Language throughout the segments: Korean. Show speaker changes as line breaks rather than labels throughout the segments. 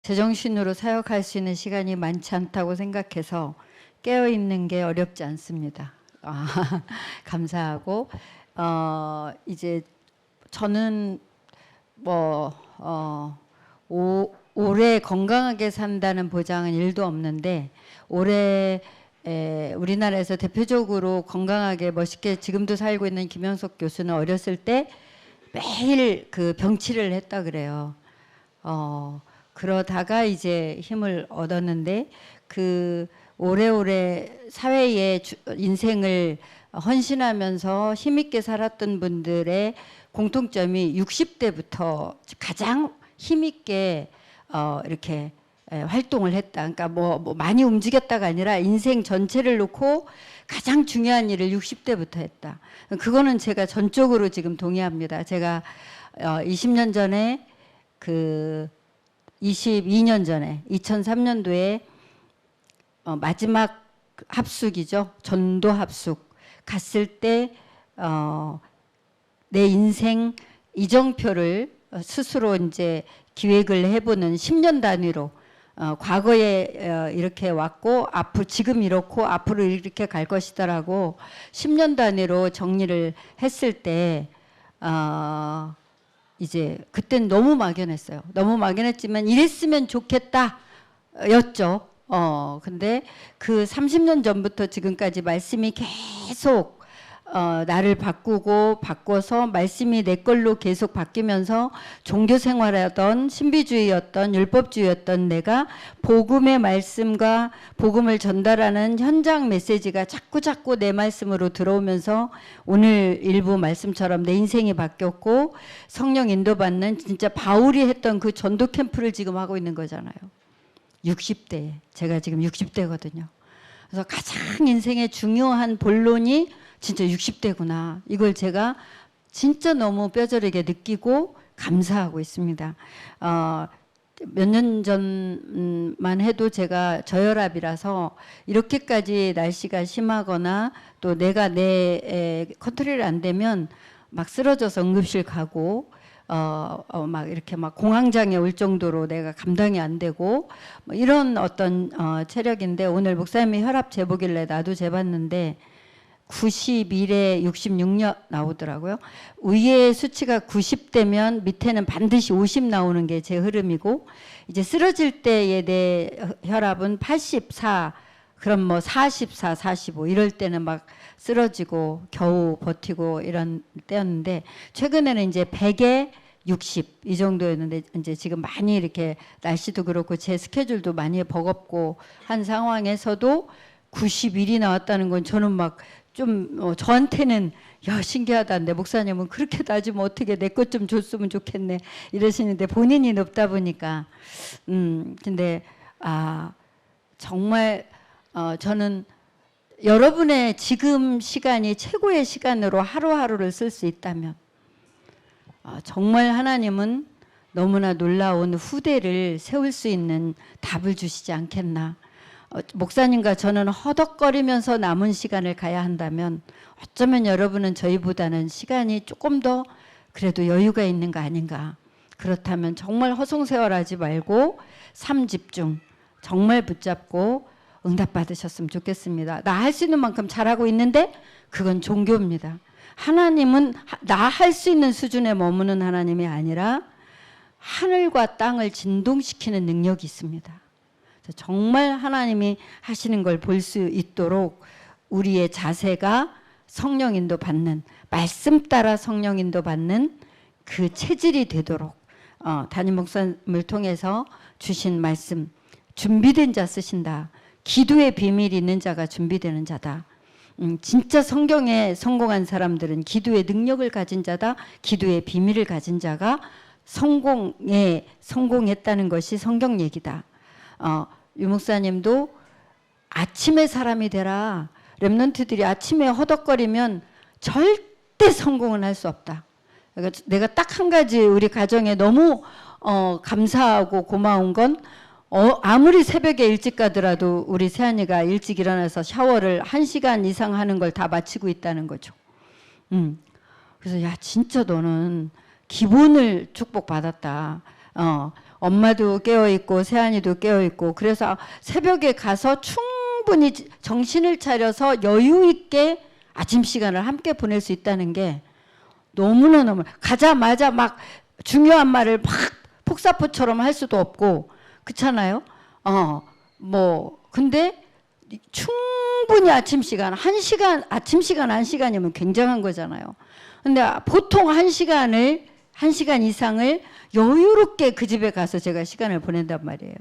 제정신으로 사역할 수 있는 시간이 많지 않다고 생각해서 깨어있는 게 어렵지 않습니다. 감사하고 이제 저는 올해 건강하게 산다는 보장은 1도 없는데 올해 우리나라에서 대표적으로 건강하게 멋있게 지금도 살고 있는 김영석 교수는 어렸을 때 매일 그 병치를 했다 그래요. 그러다가 이제 힘을 얻었는데 그 오래오래 사회에 인생을 헌신하면서 힘있게 살았던 분들의 공통점이 60대부터 가장 힘있게 이렇게 활동을 했다. 그러니까 뭐 많이 움직였다가 아니라 인생 전체를 놓고 가장 중요한 일을 60대부터 했다. 그거는 제가 전적으로 지금 동의합니다. 제가 20년 전에 22년 전에 2003년도에 마지막 합숙이죠. 전도 합숙 갔을 때 내 인생 이정표를 스스로 이제 기획을 해보는 10년 단위로 과거에 이렇게 왔고 앞으로 지금 이렇고 앞으로 이렇게 갈 것이다라고 10년 단위로 정리를 했을 때 이제 그땐 너무 막연했어요. 너무 막연했지만 이랬으면 좋겠다 였죠. 근데 그 30년 전부터 지금까지 말씀이 계속 나를 바꿔서 말씀이 내 걸로 계속 바뀌면서 종교 생활하던 신비주의였던 율법주의였던 내가 복음의 말씀과 복음을 전달하는 현장 메시지가 자꾸 내 말씀으로 들어오면서 오늘 일부 말씀처럼 내 인생이 바뀌었고 성령 인도받는 진짜 바울이 했던 그 전도 캠프를 지금 하고 있는 거잖아요. 60대, 제가 지금 60대거든요. 그래서 가장 인생의 중요한 본론이 진짜 60대구나. 이걸 제가 진짜 너무 뼈저리게 느끼고 감사하고 있습니다. 몇 년 전만 해도 제가 저혈압이라서 이렇게까지 날씨가 심하거나 또 내가 내 컨트롤이 안 되면 막 쓰러져서 응급실 가고 막 이렇게 막 공황장애 올 정도로 내가 감당이 안 되고 뭐 이런 어떤 체력인데 오늘 목사님이 혈압 재보길래 나도 재봤는데 91에 66 나오더라고요. 위에 수치가 90대면 밑에는 반드시 50 나오는 게 제 흐름이고 이제 쓰러질 때의 내 혈압은 84 그럼 뭐 44, 45 이럴 때는 막 쓰러지고 겨우 버티고 이런 때였는데 최근에는 이제 100에 60 이 정도였는데 이제 지금 많이 이렇게 날씨도 그렇고 제 스케줄도 많이 버겁고 한 상황에서도 91이 나왔다는 건 저는 막 좀 저한테는 야 신기하다는데 목사님은 그렇게 따지면 어떻게 내 것 좀 줬으면 좋겠네 이러시는데 본인이 높다 보니까 근데 정말 저는 여러분의 지금 시간이 최고의 시간으로 하루하루를 쓸 수 있다면 정말 하나님은 너무나 놀라운 후대를 세울 수 있는 답을 주시지 않겠나. 목사님과 저는 허덕거리면서 남은 시간을 가야 한다면 어쩌면 여러분은 저희보다는 시간이 조금 더 그래도 여유가 있는 거 아닌가. 그렇다면 정말 허송세월하지 말고 삶 집중 정말 붙잡고 응답받으셨으면 좋겠습니다. 나 할 수 있는 만큼 잘하고 있는데 그건 종교입니다. 하나님은 나 할 수 있는 수준에 머무는 하나님이 아니라 하늘과 땅을 진동시키는 능력이 있습니다. 정말 하나님이 하시는 걸 볼 수 있도록 우리의 자세가 성령 인도 받는 말씀 따라 성령 인도 받는 그 체질이 되도록 담임 목사님을 통해서 주신 말씀 준비된 자 쓰신다. 기도의 비밀이 있는 자가 준비되는 자다. 진짜 성경에 성공한 사람들은 기도의 능력을 가진 자다. 기도의 비밀을 가진 자가 성공했다는 것이 성경 얘기다. 유 목사님도 아침의 사람이 되라. 렘넌트들이 아침에 허덕거리면 절대 성공은 할 수 없다. 그러니까 내가 딱 한 가지 우리 가정에 너무 감사하고 고마운 건 아무리 새벽에 일찍 가더라도 우리 세안이가 일찍 일어나서 샤워를 1시간 이상 하는 걸 다 마치고 있다는 거죠. 그래서 야 진짜 너는 기본을 축복받았다. 엄마도 깨어있고 세안이도 깨어있고 그래서 새벽에 가서 충분히 정신을 차려서 여유 있게 아침 시간을 함께 보낼 수 있다는 게 너무나 가자마자 막 중요한 말을 막 폭사포처럼 할 수도 없고 그렇잖아요. 근데 충분히 아침 시간 1시간 아침 시간 1시간이면 굉장한 거잖아요. 근데 보통 1시간 이상을 여유롭게 그 집에 가서 제가 시간을 보낸단 말이에요.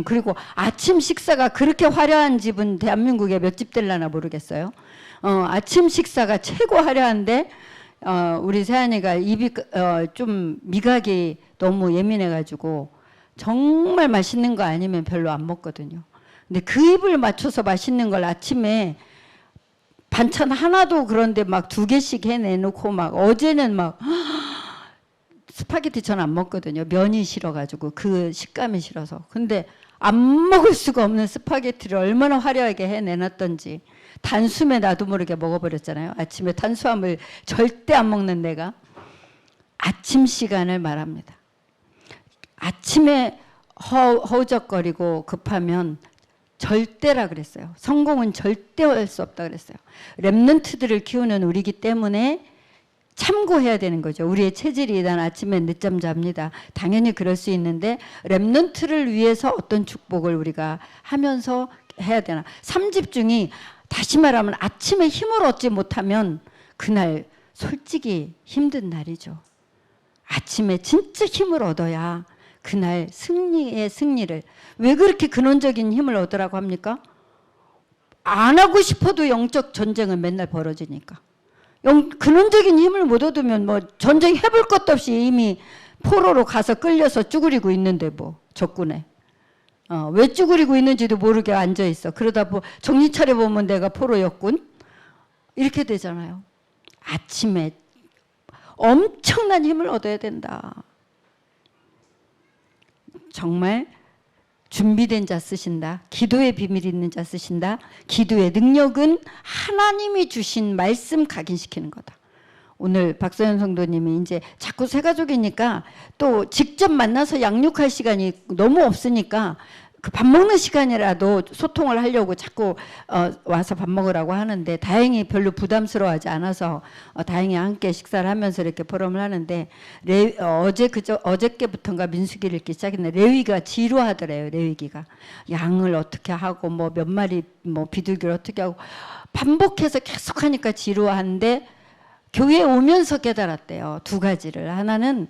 그리고 아침 식사가 그렇게 화려한 집은 대한민국에 몇 집 될라나 모르겠어요. 아침 식사가 최고 화려한데 우리 세안이가 입이 좀 미각이 너무 예민해가지고 정말 맛있는 거 아니면 별로 안 먹거든요. 근데 그 입을 맞춰서 맛있는 걸 아침에 반찬 하나도 그런데 막 2개씩 해내놓고 막 어제는 막 스파게티 전 안 먹거든요. 면이 싫어가지고 그 식감이 싫어서. 근데 안 먹을 수가 없는 스파게티를 얼마나 화려하게 해내놨던지 단숨에 나도 모르게 먹어버렸잖아요. 아침에 탄수화물 절대 안 먹는 내가 아침 시간을 말합니다. 아침에 허우적거리고 급하면 절대라 그랬어요. 성공은 절대 할 수 없다 그랬어요. 랩런트들을 키우는 우리기 때문에 참고해야 되는 거죠. 우리의 체질이 난 아침에 늦잠 잡니다. 당연히 그럴 수 있는데 랩런트를 위해서 어떤 축복을 우리가 하면서 해야 되나. 3집 중이 다시 말하면 아침에 힘을 얻지 못하면 그날 솔직히 힘든 날이죠. 아침에 진짜 힘을 얻어야 그날 승리의 승리를. 왜 그렇게 근원적인 힘을 얻으라고 합니까? 안 하고 싶어도 영적 전쟁은 맨날 벌어지니까. 근원적인 힘을 못 얻으면 뭐 전쟁 해볼 것도 없이 이미 포로로 가서 끌려서 쭈그리고 있는데 뭐 적군에. 왜 쭈그리고 있는지도 모르게 앉아 있어. 그러다 정신 차려 보면 내가 포로였군. 이렇게 되잖아요. 아침에 엄청난 힘을 얻어야 된다. 정말 준비된 자 쓰신다. 기도의 비밀이 있는 자 쓰신다. 기도의 능력은 하나님이 주신 말씀 각인시키는 거다. 오늘 박서연 성도님이 이제 자꾸 새가족이니까 또 직접 만나서 양육할 시간이 너무 없으니까 그 밥 먹는 시간이라도 소통을 하려고 자꾸 와서 밥 먹으라고 하는데 다행히 별로 부담스러워하지 않아서 다행히 함께 식사를 하면서 이렇게 포럼을 하는데 어저께부터인가 민수기를 읽기 시작했는데 레위가 지루하더래요. 레위기가 양을 어떻게 하고 뭐 몇 마리 뭐 비둘기를 어떻게 하고 반복해서 계속 하니까 지루한데 교회에 오면서 깨달았대요. 2가지를. 하나는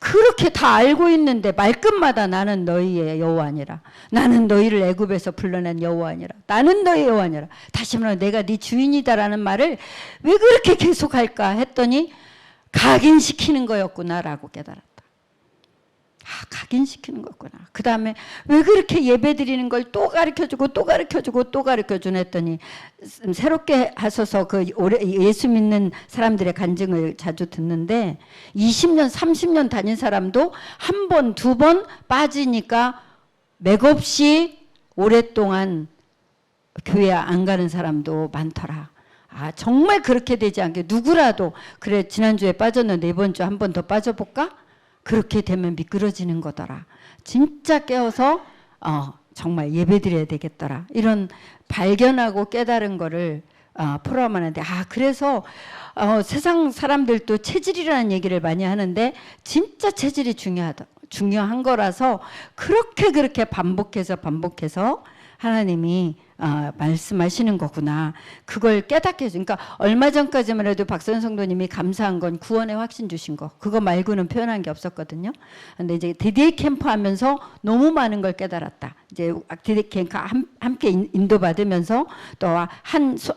그렇게 다 알고 있는데 말끝마다 나는 너희의 여호와니라. 나는 너희를 애굽에서 불러낸 여호와니라. 나는 너희 여호와니라. 다시 말하면 내가 네 주인이다라는 말을 왜 그렇게 계속할까 했더니 각인시키는 거였구나라고 깨달았다. 각인시키는 거구나. 그 다음에 왜 그렇게 예배 드리는 걸 또 가르쳐주고 또 가르쳐주고 또 가르쳐주나 했더니 새롭게 하셔서 예수 믿는 사람들의 간증을 자주 듣는데 20년 30년 다닌 사람도 1번 2번 빠지니까 맥없이 오랫동안 교회 안 가는 사람도 많더라. 정말 그렇게 되지 않게 누구라도 그래 지난주에 빠졌는데 이번 주 한 번 더 빠져볼까? 그렇게 되면 미끄러지는 거더라. 진짜 깨어서 정말 예배드려야 되겠더라. 이런 발견하고 깨달은 거를 포럼하는데 그래서 세상 사람들도 체질이라는 얘기를 많이 하는데 진짜 체질이 중요한 거라서 그렇게 반복해서 하나님이 말씀하시는 거구나. 그걸 깨닫게 해줘. 그러니까 얼마 전까지만 해도 박선 성도님이 감사한 건 구원의 확신 주신 거. 그거 말고는 표현한 게 없었거든요. 근데 이제 DDA 캠프 하면서 너무 많은 걸 깨달았다. 이제 DDA 캠프 함께 인도받으면서 또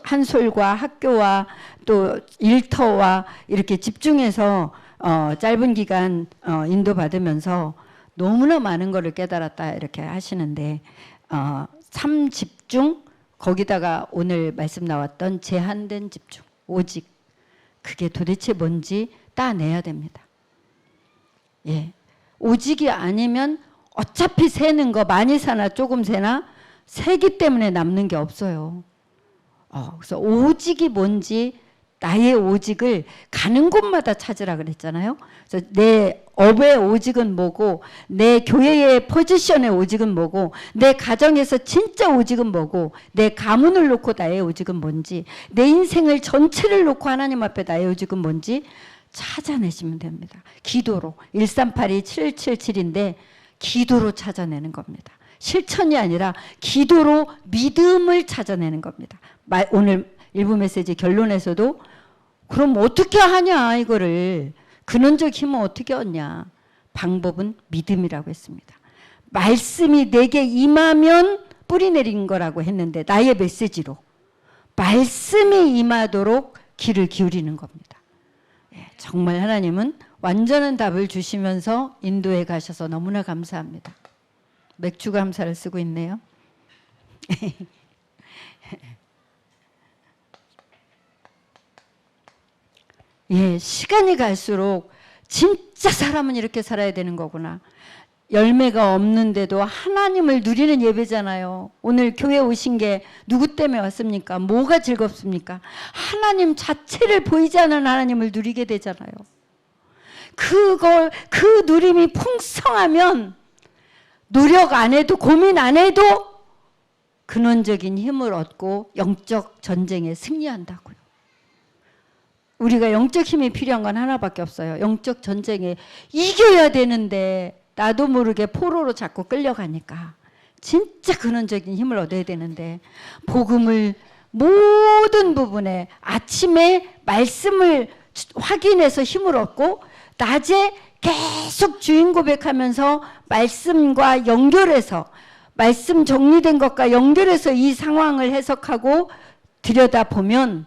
한솔과 학교와 또 일터와 이렇게 집중해서 짧은 기간 인도받으면서 너무나 많은 거를 깨달았다 이렇게 하시는데 3집중 거기다가 오늘 말씀 나왔던 제한된 집중 오직 그게 도대체 뭔지 따내야 됩니다. 예, 오직이 아니면 어차피 세는 거 많이 사나 조금 세나 세기 때문에 남는 게 없어요. 그래서 오직이 뭔지 나의 오직을 가는 곳마다 찾으라 그랬잖아요. 그래서 내 업의 오직은 뭐고, 내 교회의 포지션의 오직은 뭐고, 내 가정에서 진짜 오직은 뭐고, 내 가문을 놓고 나의 오직은 뭔지, 내 인생을 전체를 놓고 하나님 앞에 나의 오직은 뭔지 찾아내시면 됩니다. 기도로. 1382777인데 기도로 찾아내는 겁니다. 실천이 아니라 기도로 믿음을 찾아내는 겁니다. 오늘 일부 메시지 결론에서도 그럼 어떻게 하냐 이거를, 근원적 힘은 어떻게 얻냐. 방법은 믿음이라고 했습니다. 말씀이 내게 임하면 뿌리 내린 거라고 했는데, 나의 메시지로 말씀이 임하도록 귀를 기울이는 겁니다. 정말 하나님은 완전한 답을 주시면서 인도에 가셔서 너무나 감사합니다. 맥주 감사를 쓰고 있네요. 예, 시간이 갈수록 진짜 사람은 이렇게 살아야 되는 거구나. 열매가 없는데도 하나님을 누리는 예배잖아요. 오늘 교회 오신 게 누구 때문에 왔습니까? 뭐가 즐겁습니까? 하나님 자체를 보이지 않는 하나님을 누리게 되잖아요. 그 누림이 풍성하면 노력 안 해도 고민 안 해도 근원적인 힘을 얻고 영적 전쟁에 승리한다고요. 우리가 영적 힘이 필요한 건 하나밖에 없어요. 영적 전쟁에 이겨야 되는데 나도 모르게 포로로 자꾸 끌려가니까 진짜 근원적인 힘을 얻어야 되는데, 복음을 모든 부분에 아침에 말씀을 확인해서 힘을 얻고 낮에 계속 주인 고백하면서 말씀과 연결해서, 말씀 정리된 것과 연결해서 이 상황을 해석하고 들여다보면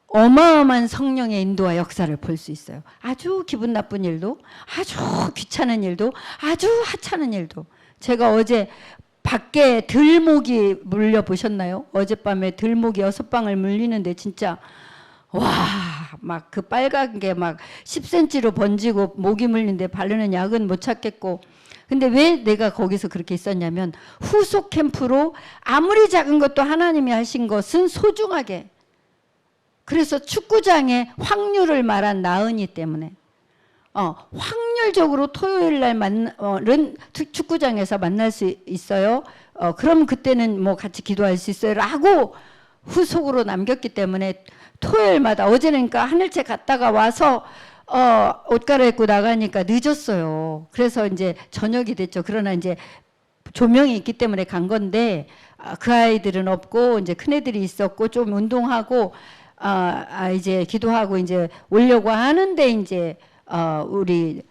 어마어마한 성령의 인도와 역사를 볼 수 있어요. 아주 기분 나쁜 일도, 아주 귀찮은 일도, 아주 하찮은 일도. 제가 어제 밖에 들모기 물려보셨나요? 어젯밤에 들모기 6방울 물리는데 진짜 와, 막 그 빨간 게 막 10cm로 번지고, 모기 물리는데 바르는 약은 못 찾겠고. 근데 왜 내가 거기서 그렇게 있었냐면, 후속 캠프로 아무리 작은 것도 하나님이 하신 것은 소중하게, 그래서 축구장에 확률을 말한 나은이 때문에 확률적으로 토요일 날은 축구장에서 만날 수 있어요. 그럼 그때는 뭐 같이 기도할 수 있어요 라고 후속으로 남겼기 때문에 토요일마다, 어제는 그러니까 하늘채 갔다가 와서 옷 갈아입고 나가니까 늦었어요. 그래서 이제 저녁이 됐죠. 그러나 이제 조명이 있기 때문에 간 건데, 그 아이들은 없고 이제 큰애들이 있었고 좀 운동하고 이제 기도하고 이제 오려고 하는데, 이제 우리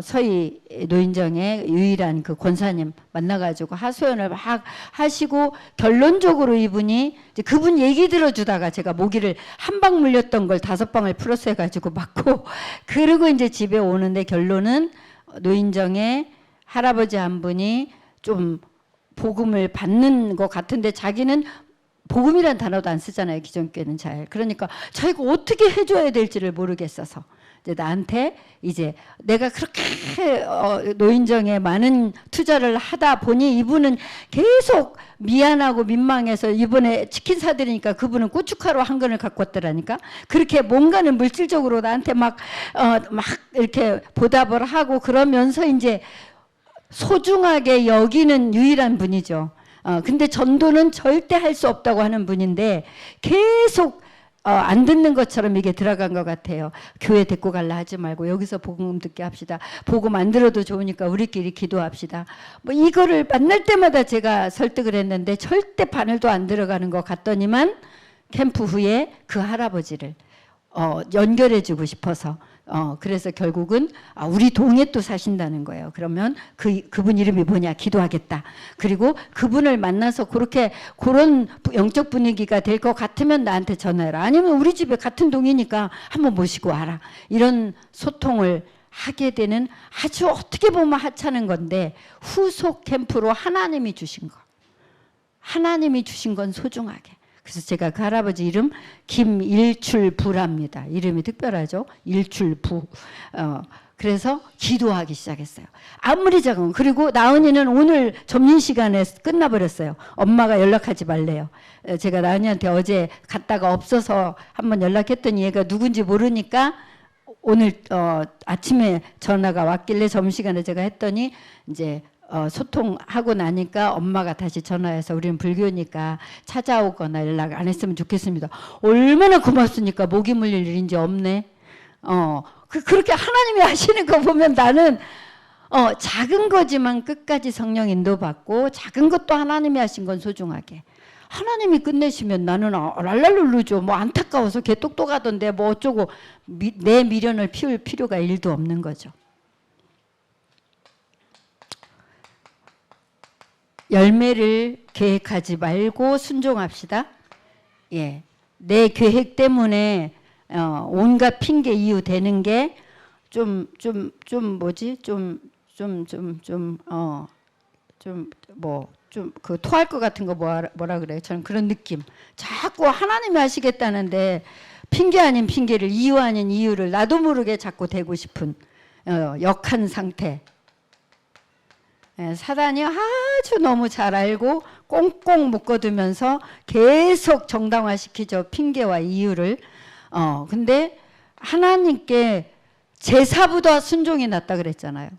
서희 노인정의 유일한 그 권사님 만나가지고 하소연을 막 하시고, 결론적으로 이분이 이제 그분 얘기 들어주다가 제가 모기를 한 방 물렸던 걸 5방을 플러스 해가지고 맞고, 그리고 이제 집에 오는데 결론은 노인정의 할아버지 한 분이 좀 복음을 받는 것 같은데, 자기는 복음이란 단어도 안 쓰잖아요. 기존교회는 잘. 그러니까 자기가 어떻게 해줘야 될지를 모르겠어서 이제 나한테, 이제 내가 그렇게 노인정에 많은 투자를 하다 보니 이분은 계속 미안하고 민망해서, 이번에 치킨 사드리니까 그분은 고춧가루 한 근을 갖고 왔더라니까. 그렇게 뭔가는 물질적으로 나한테 막 이렇게 보답을 하고, 그러면서 이제 소중하게 여기는 유일한 분이죠. 근데 전도는 절대 할 수 없다고 하는 분인데 계속 안 듣는 것처럼 이게 들어간 것 같아요. 교회 데리고 갈라 하지 말고 여기서 복음 듣게 합시다. 복음 안 들어도 좋으니까 우리끼리 기도합시다. 뭐 이거를 만날 때마다 제가 설득을 했는데 절대 바늘도 안 들어가는 것 같더니만, 캠프 후에 그 할아버지를 연결해주고 싶어서 그래서 결국은 우리 동에 또 사신다는 거예요. 그러면 그분 이름이 뭐냐, 기도하겠다. 그리고 그분을 만나서 그런 영적 분위기가 될 것 같으면 나한테 전화해라. 아니면 우리 집에 같은 동이니까 한번 모시고 와라. 이런 소통을 하게 되는, 아주 어떻게 보면 하찮은 건데 후속 캠프로 하나님이 주신 거, 하나님이 주신 건 소중하게. 그래서 제가 그 할아버지 이름 김일출부랍니다. 이름이 특별하죠. 일출부. 그래서 기도하기 시작했어요. 아무리 작은. 그리고 나은이는 오늘 점심 시간에 끝나버렸어요. 엄마가 연락하지 말래요. 제가 나은이한테 어제 갔다가 없어서 한번 연락했더니 얘가 누군지 모르니까 오늘 아침에 전화가 왔길래 점심시간에 제가 했더니 이제 소통하고 나니까 엄마가 다시 전화해서 우리는 불교니까 찾아오거나 연락 안 했으면 좋겠습니다. 얼마나 고맙습니까? 목이 물릴 일인지 없네. 그렇게 하나님이 하시는 거 보면 나는 작은 거지만 끝까지 성령 인도받고 작은 것도 하나님이 하신 건 소중하게. 하나님이 끝내시면 나는 랄랄룰루죠. 뭐 안타까워서 걔 똑똑하던데 뭐 어쩌고 내 미련을 피울 필요가 1도 없는 거죠. 열매를 계획하지 말고 순종합시다. 예, 내 계획 때문에 온갖 핑계 이유 되는 게 그 토할 것 같은 거 뭐라 그래요? 저는 그런 느낌. 자꾸 하나님이 하시겠다는데 핑계 아닌 핑계를 이유 아닌 이유를 나도 모르게 자꾸 대고 싶은 역한 상태. 사단이 아주 너무 잘 알고 꽁꽁 묶어두면서 계속 정당화시키죠. 핑계와 이유를. 근데 하나님께 제사보다 순종이 낫다 그랬잖아요.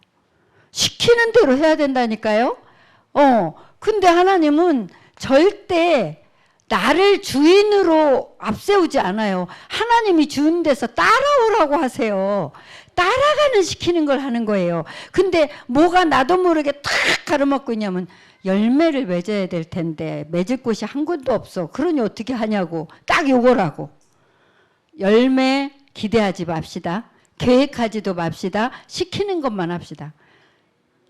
시키는 대로 해야 된다니까요. 근데 하나님은 절대 나를 주인으로 앞세우지 않아요. 하나님이 주인 데서 따라오라고 하세요. 따라가는 시키는 걸 하는 거예요. 근데 뭐가 나도 모르게 탁 가로막고 있냐면 열매를 맺어야 될 텐데 맺을 곳이 한 군도 없어. 그러니 어떻게 하냐고. 딱 요거라고. 열매 기대하지 맙시다. 계획하지도 맙시다. 시키는 것만 합시다.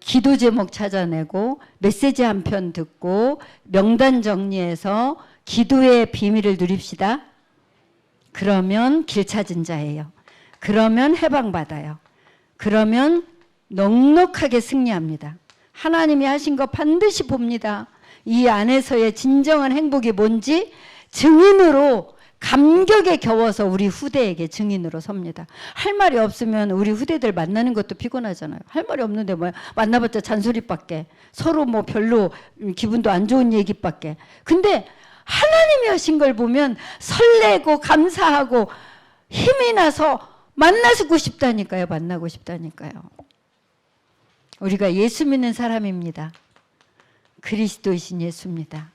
기도 제목 찾아내고 메시지 한 편 듣고 명단 정리해서 기도의 비밀을 누립시다. 그러면 길 찾은 자예요. 그러면 해방받아요. 그러면 넉넉하게 승리합니다. 하나님이 하신 거 반드시 봅니다. 이 안에서의 진정한 행복이 뭔지 증인으로 감격에 겨워서 우리 후대에게 증인으로 섭니다. 할 말이 없으면 우리 후대들 만나는 것도 피곤하잖아요. 할 말이 없는데 뭐 만나봤자 잔소리밖에. 서로 뭐 별로 기분도 안 좋은 얘기밖에. 근데 하나님이 하신 걸 보면 설레고 감사하고 힘이 나서 만나고 싶다니까요. 만나고 싶다니까요. 우리가 예수 믿는 사람입니다. 그리스도이신 예수입니다.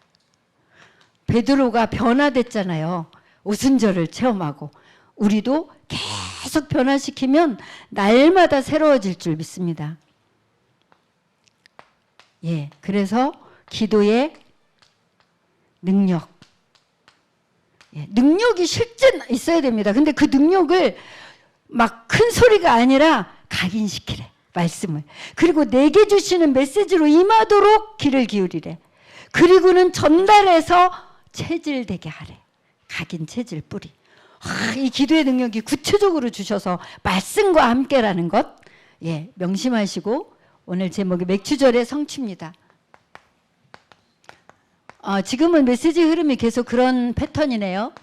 베드로가 변화됐잖아요. 오순절을 체험하고 우리도 계속 변화시키면 날마다 새로워질 줄 믿습니다. 예, 그래서 기도의 능력, 능력이 실제 있어야 됩니다. 근데 그 능력을 막 큰 소리가 아니라 각인시키래, 말씀을. 그리고 내게 주시는 메시지로 임하도록 귀를 기울이래. 그리고는 전달해서 체질되게 하래. 각인 체질 뿌리. 이 기도의 능력이 구체적으로 주셔서 말씀과 함께라는 것, 명심하시고 오늘 제목이 맥주절의 성취입니다. 지금은 메시지 흐름이 계속 그런 패턴이네요.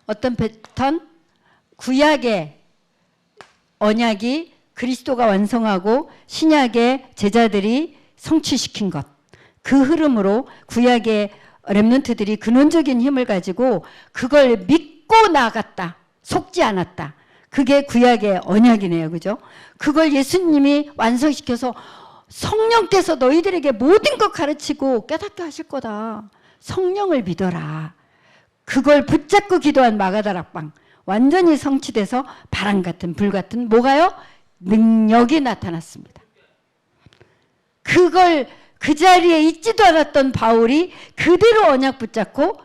어떤 패턴? 구약의 언약이 그리스도가 완성하고 신약의 제자들이 성취시킨 것. 그 흐름으로 구약의 렘넌트들이 근원적인 힘을 가지고 그걸 믿고 나갔다. 속지 않았다. 그게 구약의 언약이네요. 그죠? 그걸 예수님이 완성시켜서 성령께서 너희들에게 모든 것 가르치고 깨닫게 하실 거다. 성령을 믿어라. 그걸 붙잡고 기도한 마가다락방. 완전히 성취돼서 바람 같은 불 같은 뭐가요? 능력이 나타났습니다. 그걸 그 자리에 있지도 않았던 바울이 그대로 언약 붙잡고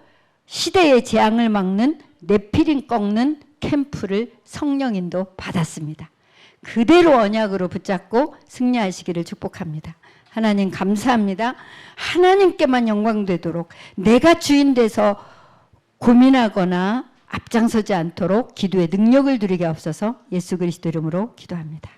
시대의 재앙을 막는 네피림 꺾는 캠프를 성령인도 받았습니다. 그대로 언약으로 붙잡고 승리하시기를 축복합니다. 하나님 감사합니다. 하나님께만 영광 되도록 내가 주인 돼서 고민하거나 앞장서지 않도록 기도의 능력을 누리게 없어서 예수 그리스도 이름으로 기도합니다.